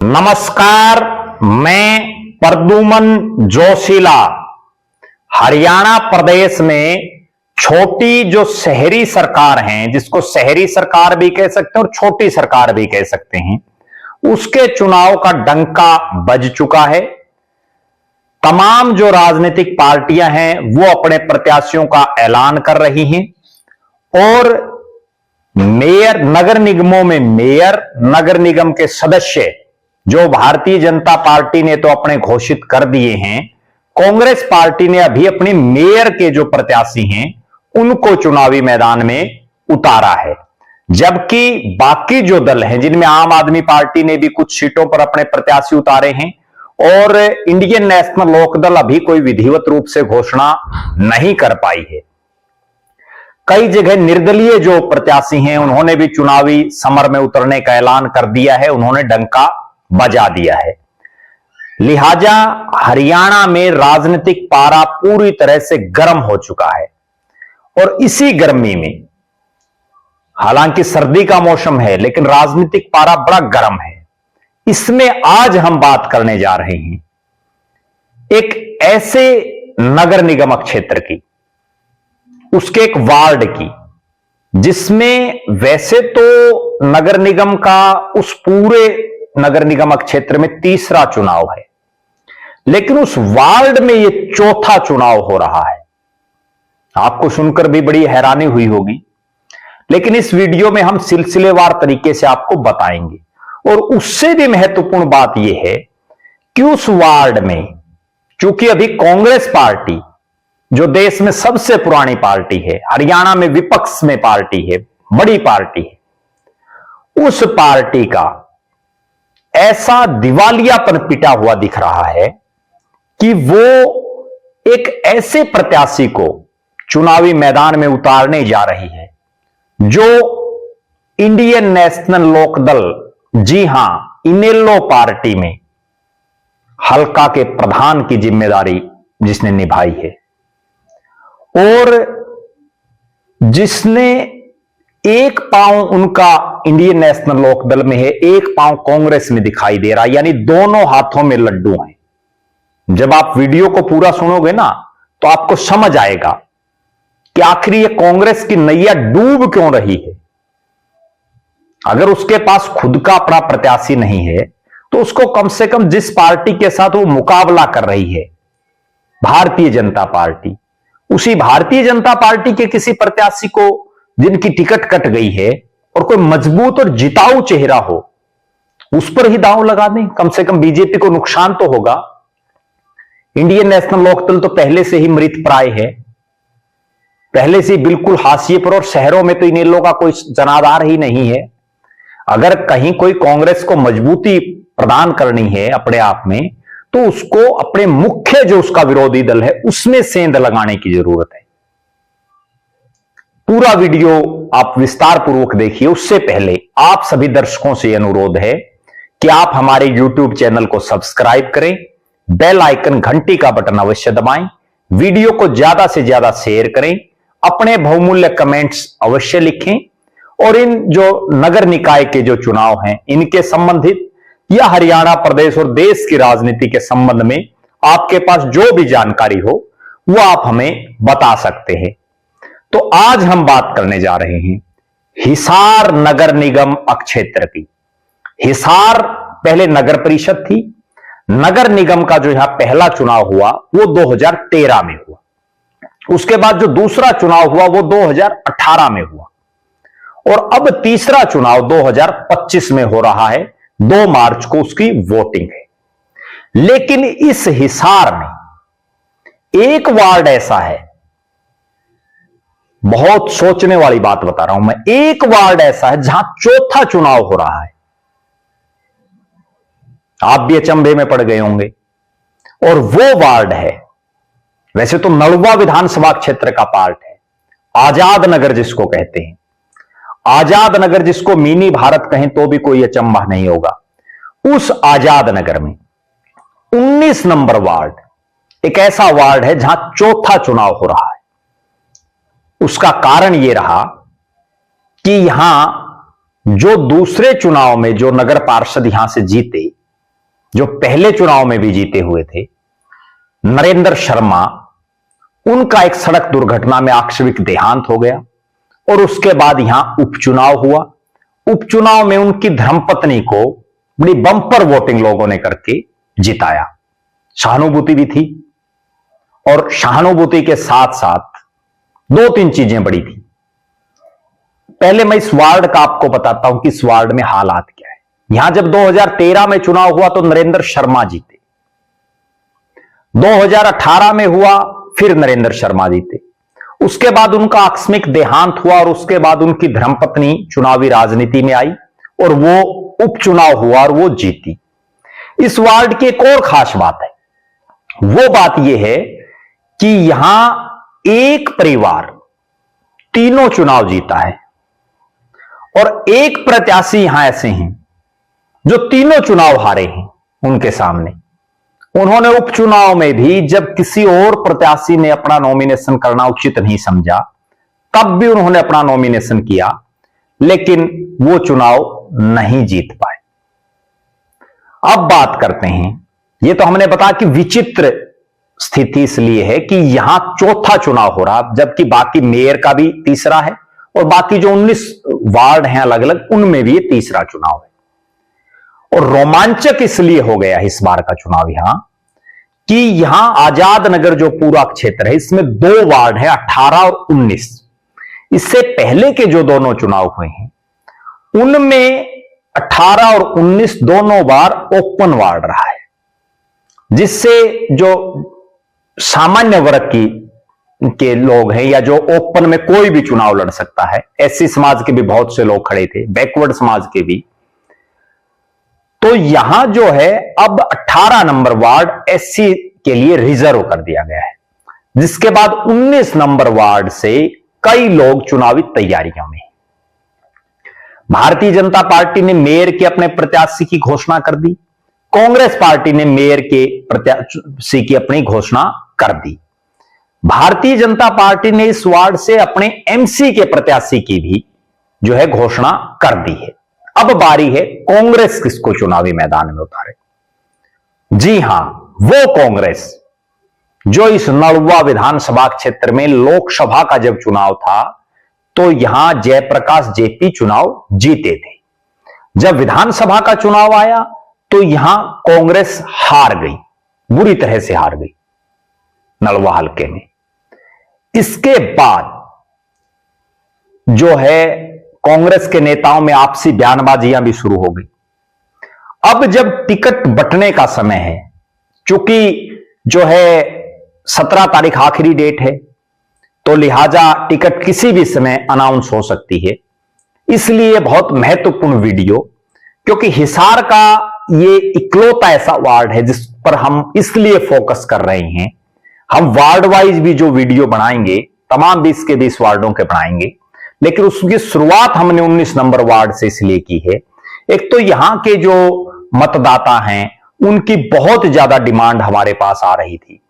नमस्कार, मैं प्रद्युमन जोशीला। हरियाणा प्रदेश में छोटी जो शहरी सरकार हैं, जिसको शहरी सरकार भी कह सकते हैं और छोटी सरकार भी कह सकते हैं, उसके चुनाव का डंका बज चुका है। तमाम जो राजनीतिक पार्टियां हैं वो अपने प्रत्याशियों का ऐलान कर रही हैं और मेयर, नगर निगमों में मेयर, नगर निगम के सदस्य जो भारतीय जनता पार्टी ने तो अपने घोषित कर दिए हैं, कांग्रेस पार्टी ने अभी अपने मेयर के जो प्रत्याशी हैं उनको चुनावी मैदान में उतारा है। जबकि बाकी जो दल हैं, जिनमें आम आदमी पार्टी ने भी कुछ सीटों पर अपने प्रत्याशी उतारे हैं और इंडियन नेशनल लोकदल अभी कोई विधिवत रूप से घोषणा नहीं कर पाई है। कई जगह निर्दलीय जो प्रत्याशी हैं उन्होंने भी चुनावी समर में उतरने का ऐलान कर दिया है, उन्होंने डंका बजा दिया है। लिहाजा हरियाणा में राजनीतिक पारा पूरी तरह से गर्म हो चुका है और इसी गर्मी में, हालांकि सर्दी का मौसम है लेकिन राजनीतिक पारा बड़ा गर्म है। इसमें आज हम बात करने जा रहे हैं एक ऐसे नगर निगम क्षेत्र की, उसके एक वार्ड की, जिसमें वैसे तो नगर निगम का उस पूरे नगर निगम क्षेत्र में तीसरा चुनाव है, लेकिन उस वार्ड में यह चौथा चुनाव हो रहा है। आपको सुनकर भी बड़ी हैरानी हुई होगी, लेकिन इस वीडियो में हम सिलसिलेवार तरीके से आपको बताएंगे। और उससे भी महत्वपूर्ण बात यह है कि उस वार्ड में, चूंकि अभी कांग्रेस पार्टी जो देश में सबसे पुरानी पार्टी है, हरियाणा में विपक्ष में पार्टी है, बड़ी पार्टी है, उस पार्टी का ऐसा दिवालियापन पिटा हुआ दिख रहा है कि वो एक ऐसे प्रत्याशी को चुनावी मैदान में उतारने जा रही है जो इंडियन नेशनल लोकदल, जी हां, इनेलो पार्टी में हल्का के प्रधान की जिम्मेदारी जिसने निभाई है और जिसने एक पांव उनका इंडियन नेशनल लोकदल में है, एक पांव कांग्रेस में दिखाई दे रहा है, यानी दोनों हाथों में लड्डू हैं। जब आप वीडियो को पूरा सुनोगे ना तो आपको समझ आएगा कि आखिर ये कांग्रेस की नैया डूब क्यों रही है। अगर उसके पास खुद का अपना प्रत्याशी नहीं है तो उसको कम से कम जिस पार्टी के साथ वो मुकाबला कर रही है, भारतीय जनता पार्टी, उसी भारतीय जनता पार्टी के किसी प्रत्याशी को जिनकी टिकट कट गई है और कोई मजबूत और जिताऊ चेहरा हो, उस पर ही दांव लगा दें। कम से कम बीजेपी को नुकसान तो होगा। इंडियन नेशनल लोकदल तो पहले से ही मृत प्राय है, पहले से बिल्कुल हाशिए पर, और शहरों में तो इनेलो का कोई जनाधार ही नहीं है। अगर कहीं कोई कांग्रेस को मजबूती प्रदान करनी है अपने आप में, तो उसको अपने मुख्य जो उसका विरोधी दल है उसमें सेंध लगाने की जरूरत है। पूरा वीडियो आप विस्तार पूर्वक देखिए। उससे पहले आप सभी दर्शकों से अनुरोध है कि आप हमारे YouTube चैनल को सब्सक्राइब करें, बेल आइकन, घंटी का बटन अवश्य दबाएं, वीडियो को ज्यादा से ज्यादा शेयर करें, अपने बहुमूल्य कमेंट्स अवश्य लिखें और इन जो नगर निकाय के जो चुनाव हैं इनके संबंधित या हरियाणा प्रदेश और देश की राजनीति के संबंध में आपके पास जो भी जानकारी हो वो आप हमें बता सकते हैं। तो आज हम बात करने जा रहे हैं हिसार नगर निगम क्षेत्र की। हिसार पहले नगर परिषद थी। नगर निगम का जो यहां पहला चुनाव हुआ वो 2013 में हुआ। उसके बाद जो दूसरा चुनाव हुआ वो 2018 में हुआ और अब तीसरा चुनाव 2025 में हो रहा है। 2 मार्च को उसकी वोटिंग है। लेकिन इस हिसार में एक वार्ड ऐसा है, बहुत सोचने वाली बात बता रहा हूं मैं, एक वार्ड ऐसा है जहां चौथा चुनाव हो रहा है। आप भी अचंभे में पड़ गए होंगे। और वो वार्ड है, वैसे तो नलवा विधानसभा क्षेत्र का पार्ट है, आजाद नगर जिसको कहते हैं। आजाद नगर जिसको मिनी भारत कहें तो भी कोई अचंभा नहीं होगा। उस आजाद नगर में 19 नंबर वार्ड एक ऐसा वार्ड है जहां चौथा चुनाव हो रहा है। उसका कारण यह रहा कि यहां जो दूसरे चुनाव में जो नगर पार्षद यहां से जीते जो पहले चुनाव में भी जीते हुए थे, नरेंद्र शर्मा, उनका एक सड़क दुर्घटना में आकस्मिक देहांत हो गया और उसके बाद यहां उपचुनाव हुआ। उपचुनाव में उनकी धर्मपत्नी को बड़ी बंपर वोटिंग लोगों ने करके जिताया। सहानुभूति भी थी और सहानुभूति के साथ साथ 2-3 चीजें बड़ी थी। पहले मैं इस वार्ड का आपको बताता हूं कि इस वार्ड में हालात क्या है। यहां जब 2013 में चुनाव हुआ तो नरेंद्र शर्मा जीते, 2018 में हुआ फिर नरेंद्र शर्मा जीते, उसके बाद उनका आकस्मिक देहांत हुआ और उसके बाद उनकी धर्मपत्नी चुनावी राजनीति में आई और वो उपचुनाव हुआ और वो जीती। इस वार्ड की एक और खास बात है, वो बात यह है कि यहां एक परिवार तीनों चुनाव जीता है और एक प्रत्याशी यहां ऐसे हैं जो तीनों चुनाव हारे हैं उनके सामने। उन्होंने उपचुनाव में भी जब किसी और प्रत्याशी ने अपना नॉमिनेशन करना उचित नहीं समझा, तब भी उन्होंने अपना नॉमिनेशन किया, लेकिन वो चुनाव नहीं जीत पाए। अब बात करते हैं, ये तो हमने बताया कि विचित्र स्थिति इसलिए है कि यहां चौथा चुनाव हो रहा, जबकि बाकी मेयर का भी तीसरा है और बाकी जो 19 वार्ड हैं अलग अलग, उनमें भी ये तीसरा चुनाव है। और रोमांचक इसलिए हो गया इस बार का चुनाव यहां कि यहां आजाद नगर जो पूरा क्षेत्र है, इसमें 2 वार्ड है, 18 और 19। इससे पहले के जो दोनों चुनाव हुए हैं उनमें 18 और 19 दोनों बार ओपन वार्ड रहा है, जिससे जो सामान्य वर्ग के लोग हैं या जो ओपन में कोई भी चुनाव लड़ सकता है, एससी समाज के भी बहुत से लोग खड़े थे, बैकवर्ड समाज के भी, तो यहां जो है अब 18 नंबर वार्ड एससी के लिए रिजर्व कर दिया गया है, जिसके बाद 19 नंबर वार्ड से कई लोग चुनावी तैयारियों में। भारतीय जनता पार्टी ने मेयर के अपने प्रत्याशी की घोषणा कर दी, कांग्रेस पार्टी ने मेयर के प्रत्याशी की अपनी घोषणा कर दी, भारतीय जनता पार्टी ने इस वार्ड से अपने एमसी के प्रत्याशी की भी जो है घोषणा कर दी है। अब बारी है कांग्रेस किसको चुनावी मैदान में उतारे। जी हां, वो कांग्रेस जो इस नलवा विधानसभा क्षेत्र में लोकसभा का जब चुनाव था तो यहां जयप्रकाश जेपी चुनाव जीते थे। जब विधानसभा का चुनाव आया तो यहां कांग्रेस हार गई, बुरी तरह से हार गई नलवा हलके में। इसके बाद जो है कांग्रेस के नेताओं में आपसी बयानबाजियां भी शुरू हो गई। अब जब टिकट बंटने का समय है, चूंकि जो है 17 तारीख आखिरी डेट है, तो लिहाजा टिकट किसी भी समय अनाउंस हो सकती है। इसलिए बहुत महत्वपूर्ण वीडियो, क्योंकि हिसार का ये इकलौता ऐसा वार्ड है जिस पर हम इसलिए फोकस कर रहे हैं। हम वार्ड वाइज भी जो वीडियो बनाएंगे, तमाम 20 के 20 वार्डों के बनाएंगे, लेकिन उसकी शुरुआत हमने 19 नंबर वार्ड से इसलिए की है। एक तो यहां के जो मतदाता हैं उनकी बहुत ज्यादा डिमांड हमारे पास आ रही थी,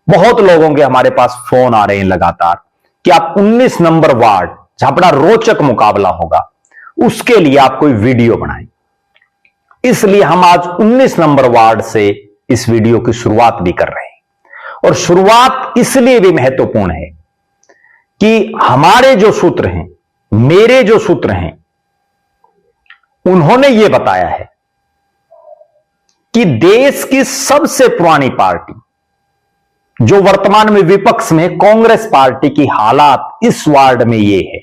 बहुत लोगों के हमारे पास फोन आ रहे हैं लगातार कि आप 19 नंबर वार्ड जहां बड़ा रोचक मुकाबला होगा उसके लिए आप कोई वीडियो बनाएं। इसलिए हम आज 19 नंबर वार्ड से इस वीडियो की शुरुआत भी कर रहे हैं। और शुरुआत इसलिए भी महत्वपूर्ण है कि हमारे जो सूत्र हैं, मेरे जो सूत्र हैं, उन्होंने यह बताया है कि देश की सबसे पुरानी पार्टी जो वर्तमान में विपक्ष में कांग्रेस पार्टी की हालात इस वार्ड में यह है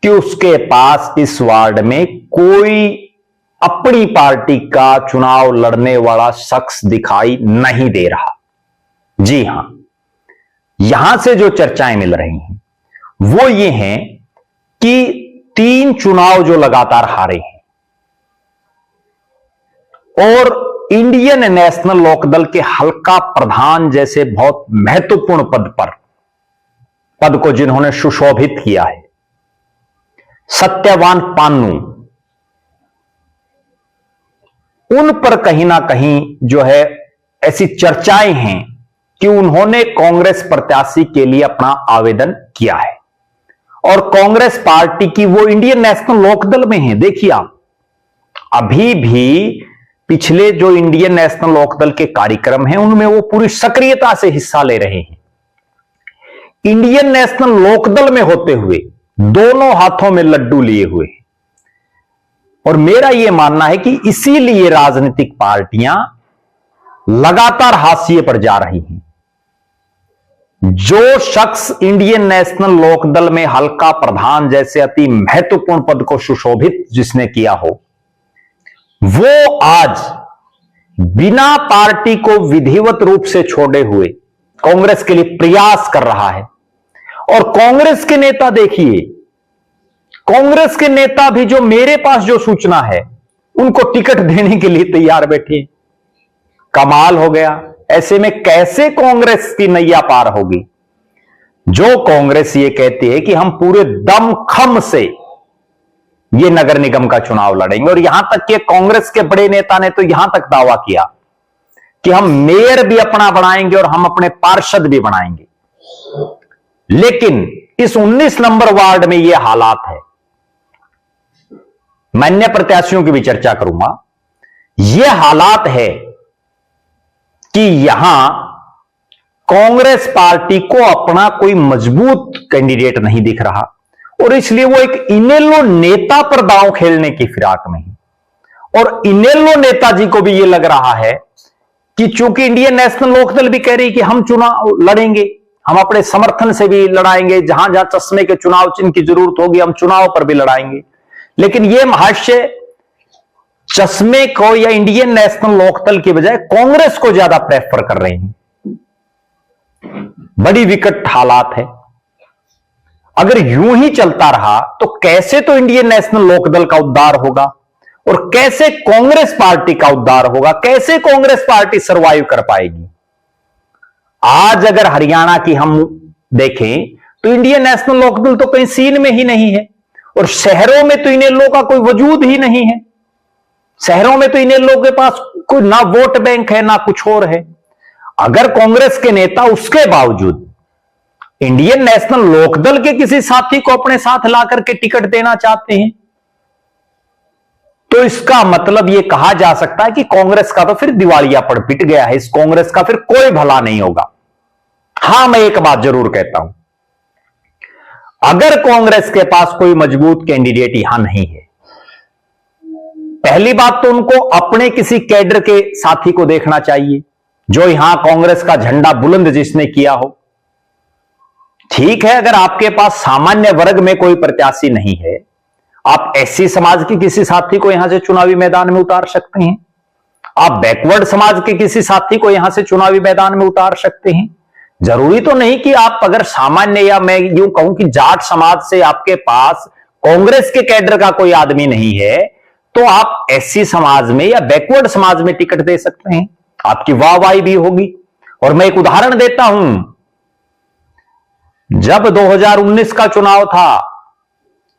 कि उसके पास इस वार्ड में कोई अपनी पार्टी का चुनाव लड़ने वाला शख्स दिखाई नहीं दे रहा। जी हां, यहां से जो चर्चाएं मिल रही हैं वो ये हैं कि 3 चुनाव जो लगातार हारे हैं और इंडियन नेशनल लोकदल के हल्का प्रधान जैसे बहुत महत्वपूर्ण पद को जिन्होंने सुशोभित किया है, सत्यवान पान्नू, उन पर कहीं ना कहीं जो है ऐसी चर्चाएं हैं कि उन्होंने कांग्रेस प्रत्याशी के लिए अपना आवेदन किया है और कांग्रेस पार्टी की वो इंडियन नेशनल लोकदल में है। देखिए आप, अभी भी पिछले जो इंडियन नेशनल लोकदल के कार्यक्रम हैं उनमें वो पूरी सक्रियता से हिस्सा ले रहे हैं। इंडियन नेशनल लोकदल में होते हुए दोनों हाथों में लड्डू लिए हुए हैं। और मेरा यह मानना है कि इसीलिए राजनीतिक पार्टियां लगातार हाशिए पर जा रही हैं। जो शख्स इंडियन नेशनल लोकदल में हल्का प्रधान जैसे अति महत्वपूर्ण पद को सुशोभित जिसने किया हो, वो आज बिना पार्टी को विधिवत रूप से छोड़े हुए कांग्रेस के लिए प्रयास कर रहा है। और कांग्रेस के नेता देखिए, कांग्रेस के नेता भी जो मेरे पास जो सूचना है उनको टिकट देने के लिए तैयार बैठे। कमाल हो गया। ऐसे में कैसे कांग्रेस की नैया पार होगी? जो कांग्रेस ये कहती है कि हम पूरे दमखम से ये नगर निगम का चुनाव लड़ेंगे, और यहां तक कि कांग्रेस के बड़े नेता ने तो यहां तक दावा किया कि हम मेयर भी अपना बनाएंगे और हम अपने पार्षद भी बनाएंगे। लेकिन इस 19 नंबर वार्ड में ये हालात है। मैं अन्य प्रत्याशियों की भी चर्चा करूंगा। यह हालात है कि यहां कांग्रेस पार्टी को अपना कोई मजबूत कैंडिडेट नहीं दिख रहा, और इसलिए वो एक इनेलो नेता पर दांव खेलने की फिराक में है। और इनेलो नेताजी को भी यह लग रहा है कि चूंकि इंडियन नेशनल लोकदल भी कह रही कि हम चुनाव लड़ेंगे, हम अपने समर्थन से भी लड़ाएंगे, जहां जहां चश्मे के चुनाव चिन्ह की जरूरत होगी हम चुनाव पर भी लड़ाएंगे, लेकिन यह महाशय चश्मे को या इंडियन नेशनल लोकदल की बजाय कांग्रेस को ज्यादा प्रेफर कर रहे हैं। बड़ी विकट हालात है। अगर यूं ही चलता रहा तो कैसे तो इंडियन नेशनल लोकदल का उद्धार होगा, और कैसे कांग्रेस पार्टी का उद्धार होगा, कैसे कांग्रेस पार्टी सर्वाइव कर पाएगी? आज अगर हरियाणा की हम देखें तो इंडियन नेशनल लोकदल तो कहीं सीन में ही नहीं है, और शहरों में तो इनेलो का कोई वजूद ही नहीं है। शहरों में तो इनेलो के पास कोई ना वोट बैंक है ना कुछ और है। अगर कांग्रेस के नेता उसके बावजूद इंडियन नेशनल लोकदल के किसी साथी को अपने साथ लाकर के टिकट देना चाहते हैं, तो इसका मतलब यह कहा जा सकता है कि कांग्रेस का तो फिर दिवालियापन पिट गया है। इस कांग्रेस का फिर कोई भला नहीं होगा। हां, मैं एक बात जरूर कहता हूं, अगर कांग्रेस के पास कोई मजबूत कैंडिडेट यहां नहीं है, पहली बात तो उनको अपने किसी कैडर के साथी को देखना चाहिए जो यहां कांग्रेस का झंडा बुलंद जिसने किया हो। ठीक है, अगर आपके पास सामान्य वर्ग में कोई प्रत्याशी नहीं है, आप एससी समाज के किसी साथी को यहां से चुनावी मैदान में उतार सकते हैं, आप बैकवर्ड समाज के किसी साथी को यहां से चुनावी मैदान में उतार सकते हैं। जरूरी तो नहीं कि आप अगर सामान्य, या मैं यूं कहूं कि जाट समाज से आपके पास कांग्रेस के कैडर का कोई आदमी नहीं है, तो आप एससी समाज में या बैकवर्ड समाज में टिकट दे सकते हैं, आपकी वाहवाही भी होगी। और मैं एक उदाहरण देता हूं, जब 2019 का चुनाव था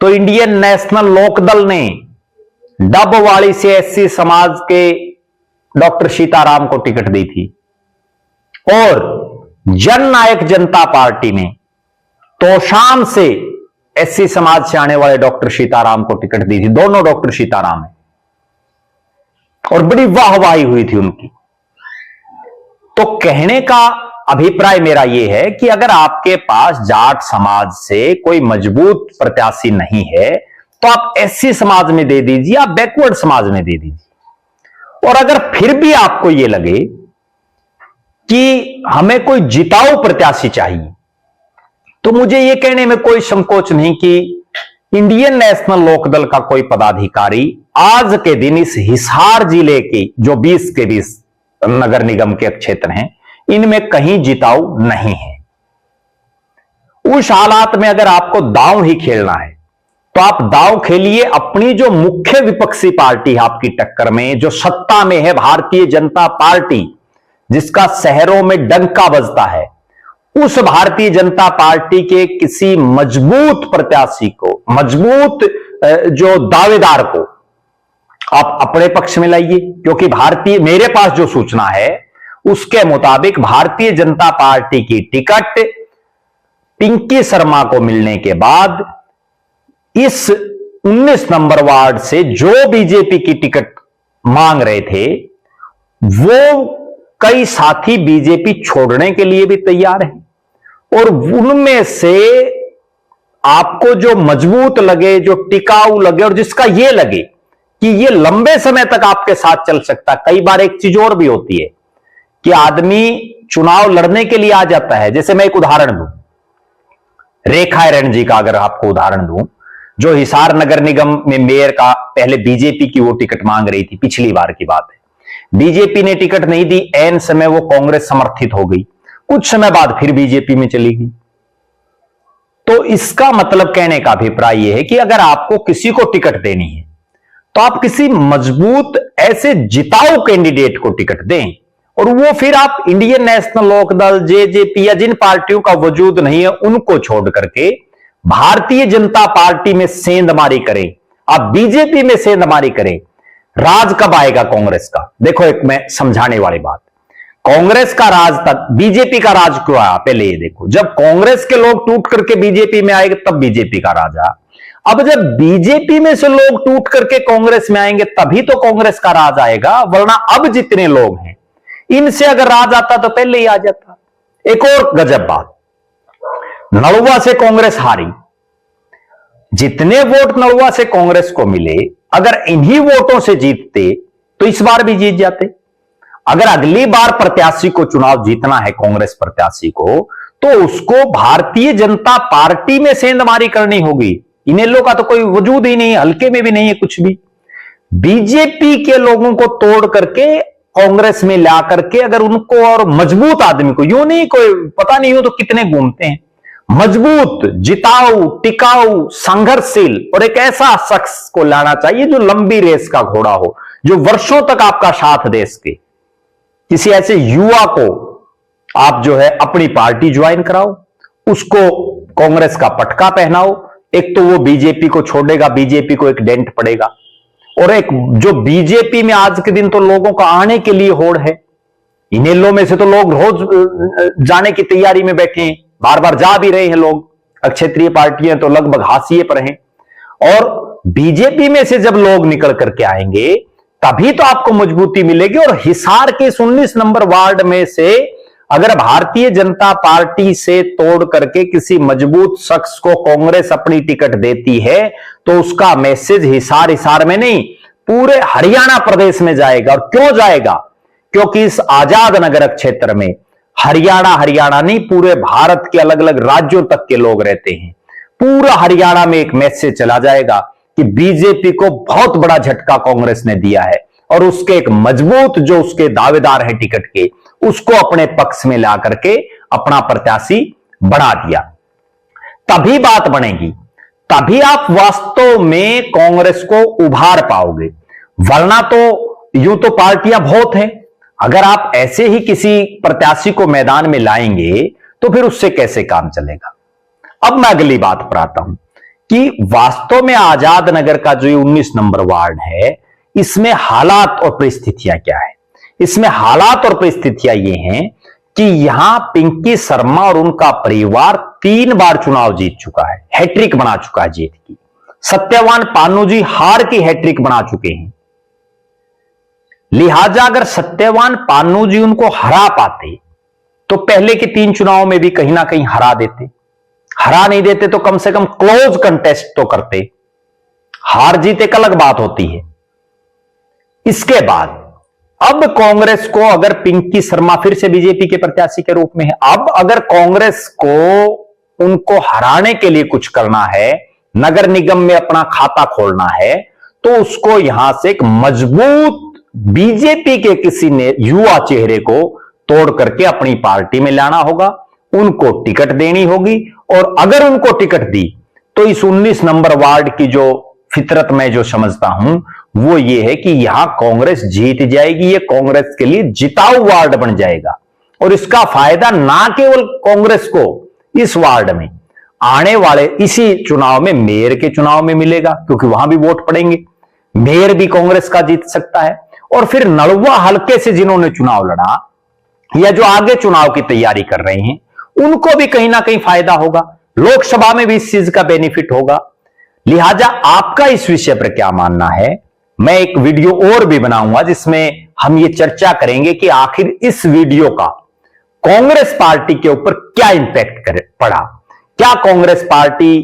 तो इंडियन नेशनल लोकदल ने डबवाली से एससी समाज के डॉक्टर सीताराम को टिकट दी थी, और जननायक जनता पार्टी ने तोशाम से एससी समाज से आने वाले डॉक्टर सीताराम को टिकट दी थी। दोनों डॉक्टर सीताराम है, और बड़ी वाहवाही हुई थी उनकी। तो कहने का अभिप्राय मेरा यह है कि अगर आपके पास जाट समाज से कोई मजबूत प्रत्याशी नहीं है, तो आप एससी समाज में दे दीजिए, आप बैकवर्ड समाज में दे दीजिए। और अगर फिर भी आपको यह लगे कि हमें कोई जिताऊ प्रत्याशी चाहिए, तो मुझे यह कहने में कोई संकोच नहीं कि इंडियन नेशनल लोकदल का कोई पदाधिकारी आज के दिन इस हिसार जिले के जो 20 के 20 नगर निगम के क्षेत्र हैं, इनमें कहीं जिताऊ नहीं है। उस हालात में अगर आपको दांव ही खेलना है, तो आप दांव खेलिए अपनी जो मुख्य विपक्षी पार्टी है आपकी टक्कर में, जो सत्ता में है, भारतीय जनता पार्टी, जिसका शहरों में डंका बजता है, उस भारतीय जनता पार्टी के किसी मजबूत प्रत्याशी को, मजबूत जो दावेदार को आप अपने पक्ष में लाइए। क्योंकि मेरे पास जो सूचना है उसके मुताबिक भारतीय जनता पार्टी की टिकट पिंकी शर्मा को मिलने के बाद इस 19 नंबर वार्ड से जो बीजेपी की टिकट मांग रहे थे, वो कई साथी बीजेपी छोड़ने के लिए भी तैयार हैं। और उनमें से आपको जो मजबूत लगे, जो टिकाऊ लगे और जिसका ये लगे कि ये लंबे समय तक आपके साथ चल सकता। कई बार एक चीज और भी होती है कि आदमी चुनाव लड़ने के लिए आ जाता है। जैसे मैं एक उदाहरण दूं, रेखा एरन जी का अगर आपको उदाहरण दूं, जो हिसार नगर निगम में मेयर का पहले बीजेपी की वो टिकट मांग रही थी, पिछली बार की बात है। बीजेपी ने टिकट नहीं दी, ऐन समय वो कांग्रेस समर्थित हो गई, कुछ समय बाद फिर बीजेपी में चली गई। तो इसका मतलब कहने का अभिप्राय यह है कि अगर आपको किसी को टिकट देनी है तो आप किसी मजबूत ऐसे जिताऊ कैंडिडेट को टिकट दें, और वो फिर आप इंडियन नेशनल लोकदल, जेजेपी या जिन पार्टियों का वजूद नहीं है उनको छोड़ करके भारतीय जनता पार्टी में सेंधमारी करें, आप बीजेपी में सेंधमारी करें। राज कब आएगा कांग्रेस का? देखो, एक मैं समझाने वाली बात, कांग्रेस का राज तक बीजेपी का राज क्यों आया? पहले ये देखो, जब कांग्रेस के लोग टूट करके बीजेपी में आएंगे तब बीजेपी का राज आया। अब जब बीजेपी में से लोग टूट करके कांग्रेस में आएंगे तभी तो कांग्रेस का राज आएगा, वरना अब जितने लोग हैं इनसे अगर राज आता तो पहले ही आ जाता। एक और गजब बात, नलवा से कांग्रेस हारी, जितने वोट नलवा से कांग्रेस को मिले अगर इन्हीं वोटों से जीतते तो इस बार भी जीत जाते। अगर अगली बार प्रत्याशी को चुनाव जीतना है, कांग्रेस प्रत्याशी को, तो उसको भारतीय जनता पार्टी में सेंधमारी करनी होगी। इनेलो का तो कोई वजूद ही नहीं है, हल्के में भी नहीं है कुछ भी। बीजेपी के लोगों को तोड़ करके कांग्रेस में ला करके अगर उनको और मजबूत आदमी को, यूं नहीं कोई पता नहीं हो तो कितने घूमते हैं, मजबूत, जिताऊ, टिकाऊ, संघर्षशील और एक ऐसा शख्स को लाना चाहिए जो लंबी रेस का घोड़ा हो, जो वर्षों तक आपका साथ दे सके। किसी ऐसे युवा को आप जो है अपनी पार्टी ज्वाइन कराओ, उसको कांग्रेस का पटका पहनाओ। एक तो वो बीजेपी को छोड़ेगा, बीजेपी को एक डेंट पड़ेगा, और एक जो बीजेपी में आज के दिन तो लोगों का आने के लिए होड़ है, इनेलो में से तो लोग रोज जाने की तैयारी में बैठे हैं, बार बार जा भी रहे हैं लोग। क्षेत्रीय पार्टियां तो लगभग हाशिए पर हैं, और बीजेपी में से जब लोग निकल करके आएंगे तभी तो आपको मजबूती मिलेगी। और हिसार के 19 नंबर वार्ड में से अगर भारतीय जनता पार्टी से तोड़ करके किसी मजबूत शख्स को कांग्रेस अपनी टिकट देती है तो उसका मैसेज हिसार में नहीं, पूरे हरियाणा प्रदेश में जाएगा। और क्यों जाएगा? क्योंकि इस आजाद नगर क्षेत्र में हरियाणा नहीं, पूरे भारत के अलग अलग राज्यों तक के लोग रहते हैं। पूरा हरियाणा में एक मैसेज चला जाएगा कि बीजेपी को बहुत बड़ा झटका कांग्रेस ने दिया है, और उसके एक मजबूत जो उसके दावेदार हैं टिकट के, उसको अपने पक्ष में ला करके अपना प्रत्याशी बना दिया। तभी बात बनेगी, तभी आप वास्तव में कांग्रेस को उभार पाओगे। वरना तो यूं तो पार्टियां बहुत हैं, अगर आप ऐसे ही किसी प्रत्याशी को मैदान में लाएंगे तो फिर उससे कैसे काम चलेगा। अब मैं अगली बात पर आता हूं कि वास्तव में आजाद नगर का जो 19 नंबर वार्ड है, इसमें हालात और परिस्थितियां क्या है? इसमें हालात और परिस्थितियां ये हैं कि यहां पिंकी शर्मा और उनका परिवार 3 बार चुनाव जीत चुका है, हैट्रिक बना चुका है जीत की। सत्यवान पानू जी हार की हैट्रिक बना चुके हैं। लिहाजा अगर सत्यवान पानू जी उनको हरा पाते तो पहले के 3 चुनाव में भी कहीं ना कहीं हरा देते। हरा नहीं देते तो कम से कम क्लोज कंटेस्ट तो करते। हार जीत एक अलग बात होती है। इसके बाद अब कांग्रेस को, अगर पिंकी शर्मा फिर से बीजेपी के प्रत्याशी के रूप में है, अब अगर कांग्रेस को उनको हराने के लिए कुछ करना है, नगर निगम में अपना खाता खोलना है, तो उसको यहां से एक मजबूत बीजेपी के किसी ने युवा चेहरे को तोड़ करके अपनी पार्टी में लाना होगा, उनको टिकट देनी होगी। और अगर उनको टिकट दी तो इस 19 नंबर वार्ड की जो फितरत मैं जो समझता हूं वो ये है कि यहां कांग्रेस जीत जाएगी। ये कांग्रेस के लिए जिताऊ वार्ड बन जाएगा, और इसका फायदा ना केवल कांग्रेस को इस वार्ड में आने वाले इसी चुनाव में, मेयर के चुनाव में मिलेगा, क्योंकि वहां भी वोट पड़ेंगे, मेयर भी कांग्रेस का जीत सकता है। और फिर नलवा हल्के से जिन्होंने चुनाव लड़ा या जो आगे चुनाव की तैयारी कर रहे हैं, उनको भी कहीं ना कहीं फायदा होगा, लोकसभा में भी इस चीज का बेनिफिट होगा। लिहाजा आपका इस विषय पर क्या मानना है मैं एक वीडियो और भी बनाऊंगा जिसमें हम ये चर्चा करेंगे कि आखिर इस वीडियो का कांग्रेस पार्टी के ऊपर क्या इंपैक्ट पड़ा। क्या कांग्रेस पार्टी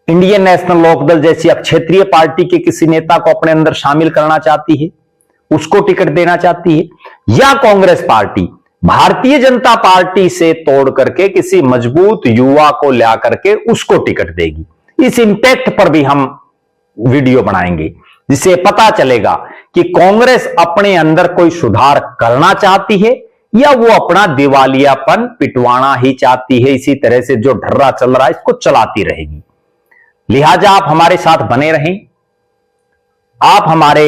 इंडियन नेशनल लोकदल जैसी अब क्षेत्रीय पार्टी के किसी नेता को अपने अंदर शामिल करना चाहती है, उसको टिकट देना चाहती है, या कांग्रेस पार्टी भारतीय जनता पार्टी से तोड़ करके किसी मजबूत युवा को ला करके उसको टिकट देगी। इस इंपैक्ट पर भी हम वीडियो बनाएंगे जिससे पता चलेगा कि कांग्रेस अपने अंदर कोई सुधार करना चाहती है या वो अपना दिवालियापन पिटवाना ही चाहती है। इसी तरह से जो ढर्रा चल रहा है इसको चलाती रहेगी। लिहाजा आप हमारे साथ बने रहें। आप हमारे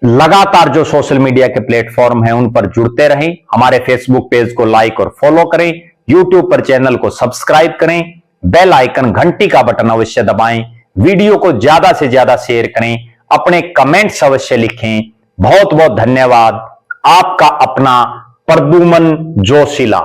लगातार जो सोशल मीडिया के प्लेटफॉर्म हैं उन पर जुड़ते रहें। हमारे फेसबुक पेज को लाइक और फॉलो करें, यूट्यूब पर चैनल को सब्सक्राइब करें, बेल आइकन घंटी का बटन अवश्य दबाएं, वीडियो को ज्यादा से ज्यादा शेयर करें, अपने कमेंट्स अवश्य लिखें। बहुत बहुत धन्यवाद। आपका अपना प्रद्युमन जोशीला।